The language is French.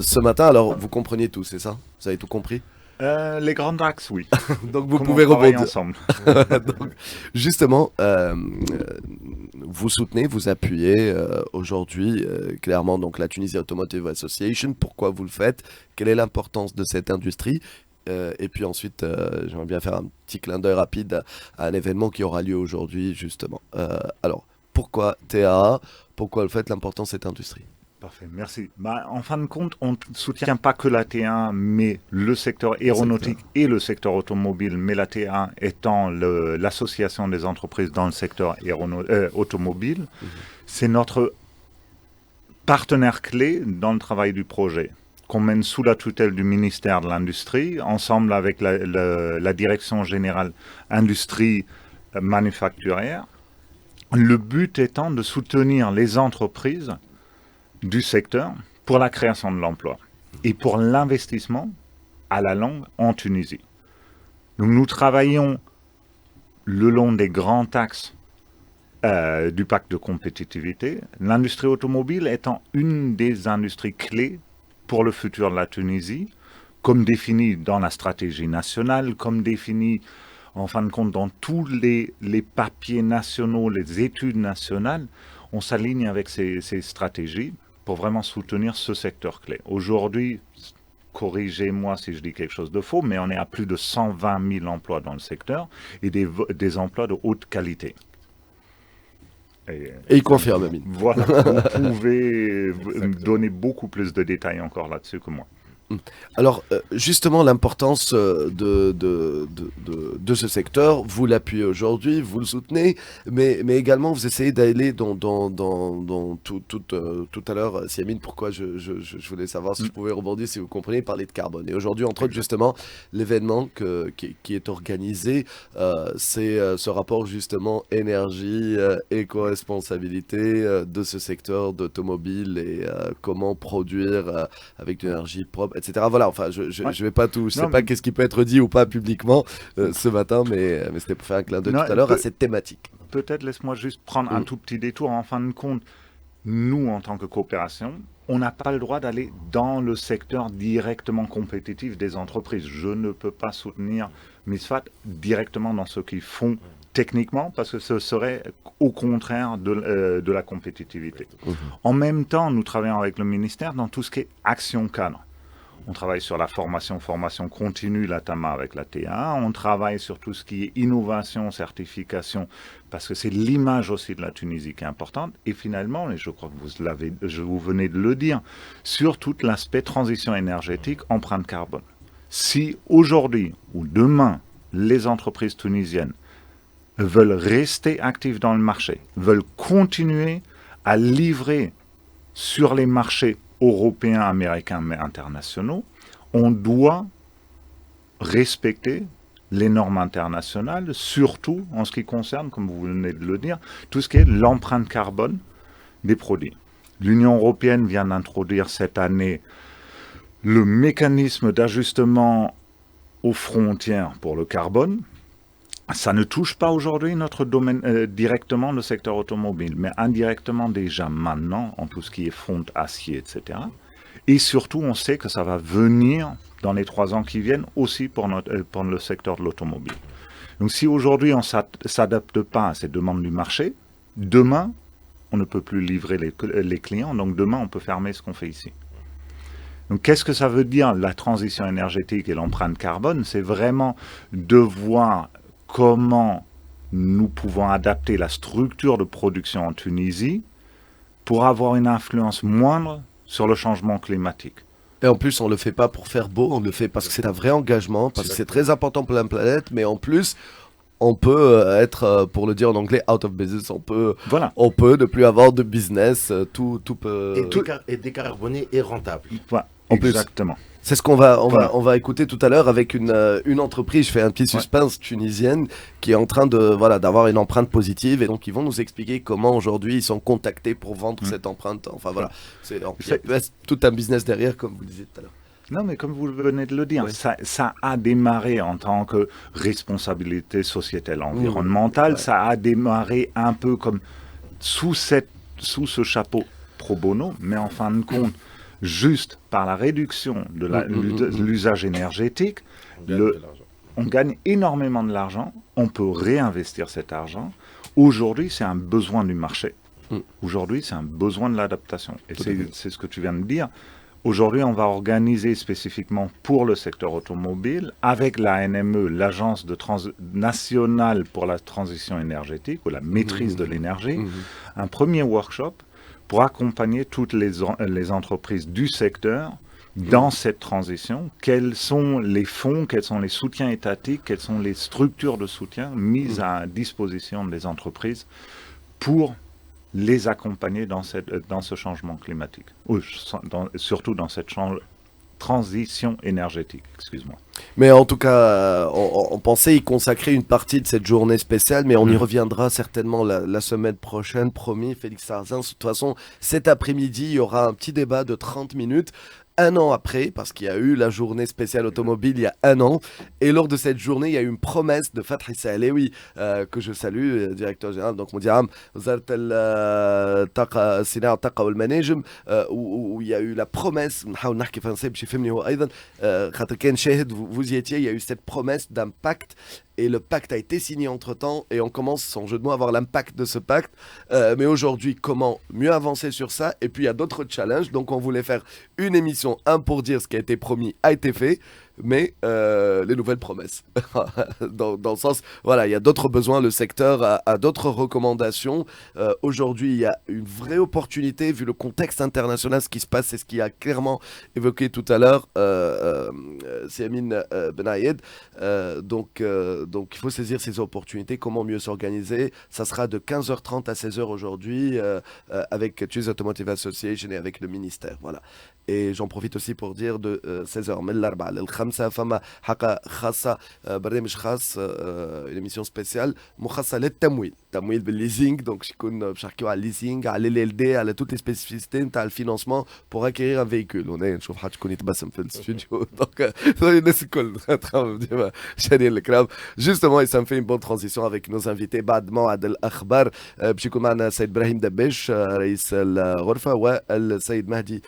Ce matin, alors vous compreniez tout, c'est ça? Vous avez tout compris? Les grands axes, oui. Donc vous Comment on pouvez travaille rebondir. ensemble. Donc, justement, vous soutenez, vous appuyez aujourd'hui clairement donc la Tunisie Automotive Association. Pourquoi vous le faites? Quelle est l'importance de cette industrie? Et puis ensuite, j'aimerais bien faire un petit clin d'œil rapide à un événement qui aura lieu aujourd'hui, justement. Alors, pourquoi TAA? Pourquoi le fait l'importance de cette industrie? Parfait, merci. En fin de compte, on ne soutient pas que la T1, mais le secteur Secteur. aéronautique et le secteur automobile, mais la T1 étant l'association des entreprises dans le secteur automobile. Mhm. C'est notre partenaire clé dans le travail du projet, qu'on mène sous la tutelle du ministère de l'Industrie, ensemble avec la Direction générale industrie manufacturière. Le but étant de soutenir les entreprises du secteur pour la création de l'emploi et pour l'investissement à la longue en Tunisie. Donc nous travaillons le long des grands axes du pacte de compétitivité, l'industrie automobile étant une des industries clés pour le futur de la Tunisie, comme défini dans la stratégie nationale, comme défini en fin de compte dans tous les papiers nationaux, les études nationales, on s'aligne avec ces stratégies pour vraiment soutenir ce secteur clé. Aujourd'hui, corrigez-moi si je dis quelque chose de faux, mais on est à plus de 120 000 emplois dans le secteur et des emplois de haute qualité. Et il confirme, Amine. Voilà, vous pouvez me donner beaucoup plus de détails encore là-dessus que moi. Alors, justement, l'importance de ce secteur, vous l'appuyez aujourd'hui, vous le soutenez, mais également vous essayez d'aller dans tout à l'heure, Siamine, pourquoi je voulais savoir si je pouvais rebondir, si vous comprenez, parler de carbone. Et aujourd'hui, entre autres, Exact. justement, l'événement qui est organisé, c'est ce rapport justement énergie, éco-responsabilité de ce secteur d'automobile et comment produire avec de l'énergie propre, etc. Voilà, enfin, Ouais. je vais pas tout, je sais Non, pas qu'est-ce qui peut être dit ou pas publiquement ce matin, mais c'était pour faire un clin d'œil non, tout à l'heure à cette thématique. peut-être laisse-moi juste prendre un Mm. tout petit détour. En fin de compte, nous, en tant que coopération, on n'a pas le droit d'aller dans le secteur directement compétitif des entreprises. Je ne peux pas soutenir MISFAT directement dans ce qu'ils font techniquement, parce que ce serait au contraire de la compétitivité. Mhm. En même temps, nous travaillons avec le ministère dans tout ce qui est action cadre. On travaille sur la formation continue, la TAMA avec la TA. On travaille sur tout ce qui est innovation, certification, parce que c'est l'image aussi de la Tunisie qui est importante. Et finalement, et je crois que vous venez de le dire, sur tout l'aspect transition énergétique, empreinte carbone. Si aujourd'hui ou demain, les entreprises tunisiennes veulent rester actives dans le marché, veulent continuer à livrer sur les marchés européens, américains, mais internationaux, on doit respecter les normes internationales, surtout en ce qui concerne, comme vous venez de le dire, tout ce qui est l'empreinte carbone des produits. L'Union européenne vient d'introduire cette année le mécanisme d'ajustement aux frontières pour le carbone. Ça ne touche pas aujourd'hui notre domaine directement le secteur automobile, mais indirectement déjà maintenant en tout ce qui est fonte, acier, etc. Et surtout, on sait que ça va venir dans les 3 ans qui viennent aussi pour le secteur de l'automobile. Donc si aujourd'hui on ne s'adapte pas à ces demandes du marché, demain, on ne peut plus livrer les clients, donc demain, on peut fermer ce qu'on fait ici. Donc qu'est-ce que ça veut dire la transition énergétique et l'empreinte carbone? C'est vraiment de voir comment nous pouvons adapter la structure de production en Tunisie pour avoir une influence moindre sur le changement climatique. Et en plus, on le fait pas pour faire beau, on le fait parce que c'est un vrai engagement, parce que c'est très important pour la planète, mais en plus, on peut être, pour le dire en anglais, out of business. Voilà. On peut ne plus avoir de business, tout Et, peut. décarboné et rentable. Voilà. En plus, Exactement. c'est ce qu'on va, Voilà. on va écouter tout à l'heure avec une entreprise, je fais un petit suspense tunisienne, qui est en train de, voilà, d'avoir une empreinte positive et donc ils vont nous expliquer comment aujourd'hui ils sont contactés pour vendre cette empreinte. Enfin voilà, il y a tout un business derrière, comme vous disiez tout à l'heure. Non, mais comme vous venez de le dire, Oui. ça a démarré en tant que responsabilité sociétale environnementale, Ouais. ça a démarré un peu comme sous ce chapeau pro bono, mais en fin de compte, juste par la réduction de l'usage énergétique, on gagne énormément de l'argent, on peut réinvestir cet argent. Aujourd'hui, c'est un besoin du marché. Aujourd'hui, c'est un besoin de l'adaptation. Et c'est ce que tu viens de dire. Aujourd'hui, on va organiser spécifiquement pour le secteur automobile, avec la NME, l'Agence nationale pour la transition énergétique, ou la maîtrise de l'énergie, un premier workshop pour accompagner toutes les entreprises du secteur dans cette transition. Quels sont les fonds, quels sont les soutiens étatiques, quelles sont les structures de soutien mises à disposition des entreprises pour les accompagner dans ce changement climatique, ou surtout dans cette transition énergétique, excuse-moi. Mais en tout cas, on pensait y consacrer une partie de cette journée spéciale, mais on y reviendra certainement la semaine prochaine, promis, Félix Sarzin. De toute façon, cet après-midi, il y aura un petit débat de 30 minutes. Un an après, parce qu'il y a eu la journée spéciale automobile il y a un an, et lors de cette journée, il y a eu une promesse de Fathi Saalewi, que je salue, directeur général, donc Moudiram, où il y a eu la promesse, vous y étiez, il y a eu cette promesse d'un pacte, et le pacte a été signé entre-temps, et on commence, sans jeu de mots, à voir l'impact de ce pacte. Mais aujourd'hui, comment mieux avancer sur ça? Et puis, il y a d'autres challenges. Donc, on voulait faire une émission, pour dire ce qui a été promis a été fait, mais les nouvelles promesses. dans le sens, voilà, il y a d'autres besoins, le secteur a d'autres recommandations. Aujourd'hui, il y a une vraie opportunité, vu le contexte international, ce qui se passe, c'est ce qui a clairement évoqué tout à l'heure Siamine Benayed. Donc, il faut saisir ces opportunités. Comment mieux s'organiser? Ça sera de 15h30 à 16h aujourd'hui avec Choose Automotive Association et avec le ministère. Voilà. Et j'en profite aussi pour dire de 16h من الأربعة للخمسة فما حلقة خاصة برنامج خاص une émission spéciale مخصصة للتمويل تمويل بالليزينغ دونك شكون باش نحكيو على الليزينغ على ال دي على toutes les spécificités نتاع الفينانسمون pour acquérir un véhicule. هنا نشوف حد شكون يتبسم في الاستوديو دونك الناس الكل ديما شاريين الكرام justement et ça me fait une bonne transition avec nos invités بعد موعد الأخبار باش يكون معنا السيد إبراهيم دبيش رئيس الغرفة والسيد مهدي